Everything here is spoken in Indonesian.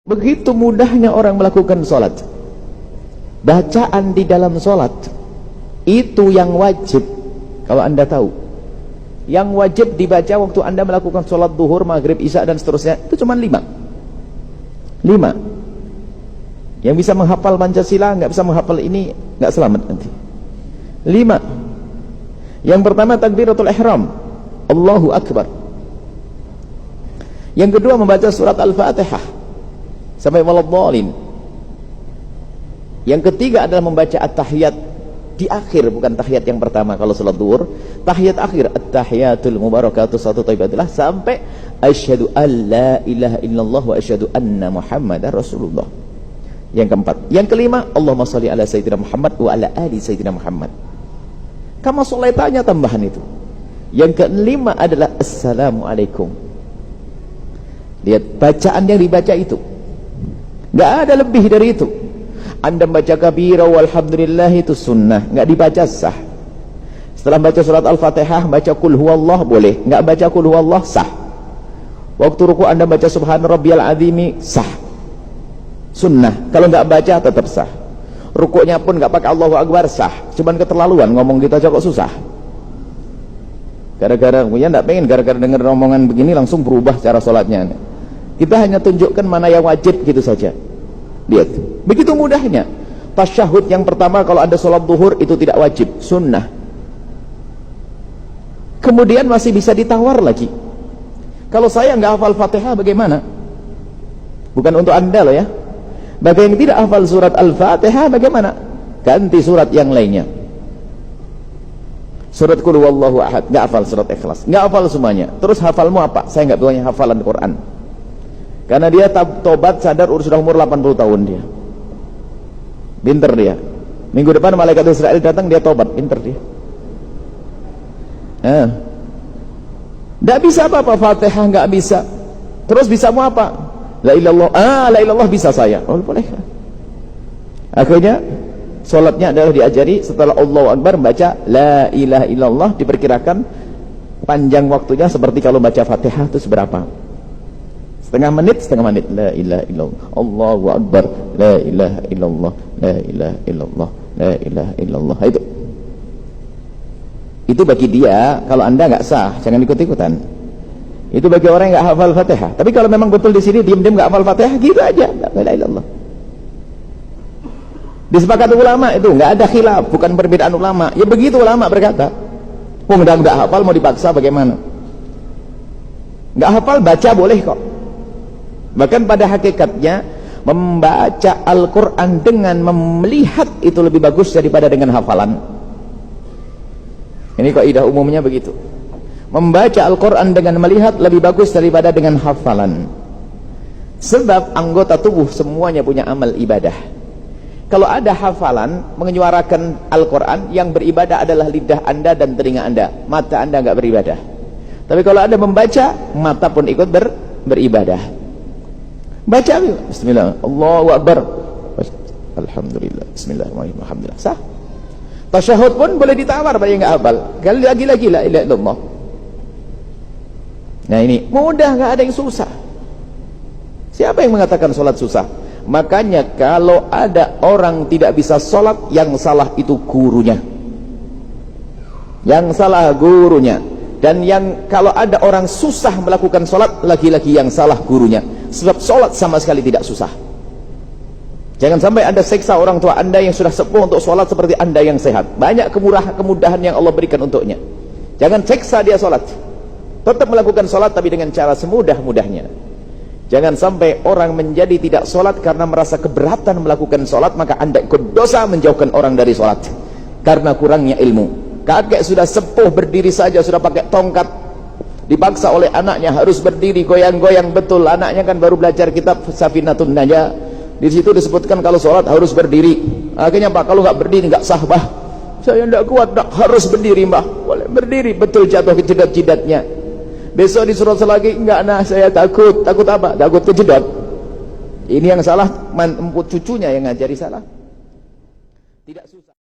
Begitu mudahnya orang melakukan sholat. Bacaan di dalam sholat itu yang wajib. Kalau anda tahu, yang wajib dibaca waktu anda melakukan sholat duhur, maghrib, isya dan seterusnya, itu cuma 5. Yang bisa menghafal Pancasila, nggak bisa menghafal ini, nggak selamat nanti. 5. Yang pertama takbiratul ihram, Allahu Akbar. Yang kedua membaca surat Al-Fatihah sampai waladhdallin. Yang ketiga adalah membaca at-tahiyat di akhir, bukan tahiyat yang pertama kalau salat zuhur, tahiyat akhir, at-tahiyatul mubarakatuh satu thayyibatillah sampai asyhadu alla ilaha illallah wa asyhadu anna muhammadar rasulullah. Yang keempat, yang kelima, Allahumma shalli ala sayyidina Muhammad wa ala ali sayyidina Muhammad. Kama sholaitanya tambahan itu. Yang kelima adalah assalamualaikum. Lihat bacaan yang dibaca itu, nggak ada lebih dari itu. Anda baca kabira walhamdulillah itu sunnah, nggak dibaca sah. Setelah baca surat Al-Fatihah, baca kul huwallah boleh, nggak baca kul huwallah sah. Waktu ruku Anda baca subhan rabbiyal azimi sah, sunnah. Kalau nggak baca tetap sah. Rukuknya pun nggak pakai Allahu Akbar sah. Cuman keterlaluan ngomong gitu aja kok susah. Gara-gara ya nggak pengen gara-gara dengar omongan begini langsung berubah cara sholatnya. Kita hanya tunjukkan mana yang wajib gitu saja. Lihat, begitu mudahnya. Tasyahud yang pertama kalau ada sholat duhur itu tidak wajib, sunnah. Kemudian masih bisa ditawar lagi. Kalau saya nggak hafal Fatihah bagaimana? Bukan untuk anda loh ya. Bagi yang tidak hafal surat Al-Fatihah bagaimana? Ganti surat yang lainnya. Surat Qul huwallahu ahad, nggak hafal surat Ikhlas, nggak hafal semuanya. Terus hafalmu apa? Saya nggak punya hafalan Quran. Karena dia tobat sadar sudah umur 80 tahun dia. Pinter dia. Minggu depan malaikat Israel datang dia tobat, pinter dia. Nggak bisa apa-apa, Fatihah nggak bisa. Terus bisa mau apa? La ilallah, la ilallah bisa saya. Oh boleh. Akhirnya sholatnya adalah diajari setelah Allahu Akbar baca la ilaha illallah, diperkirakan panjang waktunya seperti kalau baca Fatihah itu seberapa? Setengah menit la ilaha illallah, Allahu Akbar, la ilaha illallah, la ilaha illallah, la ilaha illallah. Itu bagi dia. Kalau anda nggak sah, jangan ikut-ikutan. Itu bagi orang yang nggak hafal Fatihah. Tapi kalau memang betul di sini diam-diam nggak hafal Fatihah, gitu aja, la ilaha illallah. Disepakati ulama itu nggak ada khilaf, bukan perbedaan ulama. Ya begitu ulama berkata. Nggak hafal mau dipaksa bagaimana? Nggak hafal baca boleh kok. Bahkan pada hakikatnya membaca Al-Quran dengan melihat itu lebih bagus daripada dengan hafalan. Ini kaidah umumnya begitu. Membaca Al-Quran dengan melihat lebih bagus daripada dengan hafalan. Sebab anggota tubuh semuanya punya amal ibadah. Kalau ada hafalan menyuarakan Al-Quran, yang beribadah adalah lidah anda dan telinga anda. Mata anda nggak beribadah. Tapi kalau anda membaca, mata pun ikut beribadah. Baca bismillah, Allahu Akbar, alhamdulillah, bismillahirrahmanirrahim, alhamdulillah, sah. Tasyahud pun boleh ditawar bagi yang nggak hafal. Kali lagi la ilaha illallah. Nah ini mudah, nggak ada yang susah. Siapa yang mengatakan sholat susah? Makanya kalau ada orang tidak bisa sholat, yang salah itu gurunya. Yang salah gurunya. Dan yang kalau ada orang susah melakukan sholat, lagi-lagi yang salah gurunya. Sebab sholat sama sekali tidak susah. Jangan sampai anda seksa orang tua anda yang sudah sepuh untuk sholat seperti anda yang sehat. Banyak kemudahan yang Allah berikan untuknya. Jangan seksa dia sholat. Tetap melakukan sholat tapi dengan cara semudah-mudahnya. Jangan sampai orang menjadi tidak sholat karena merasa keberatan melakukan sholat, maka anda ikut dosa menjauhkan orang dari sholat karena kurangnya ilmu. Kakek sudah sepuh berdiri saja sudah pakai tongkat, dipaksa oleh anaknya harus berdiri goyang-goyang betul. Anaknya kan baru belajar kitab Safinatun Najah, di situ disebutkan kalau sholat harus berdiri. Akhirnya pak kalau nggak berdiri nggak sah bah. Saya tidak kuat, harus berdiri mbah. Boleh berdiri, betul jatuh ke jidat-jidatnya. Besok disuruh lagi, enggak nah saya takut apa? Takut kejedot. Ini yang salah, cucunya yang ngajari salah. Tidak susah.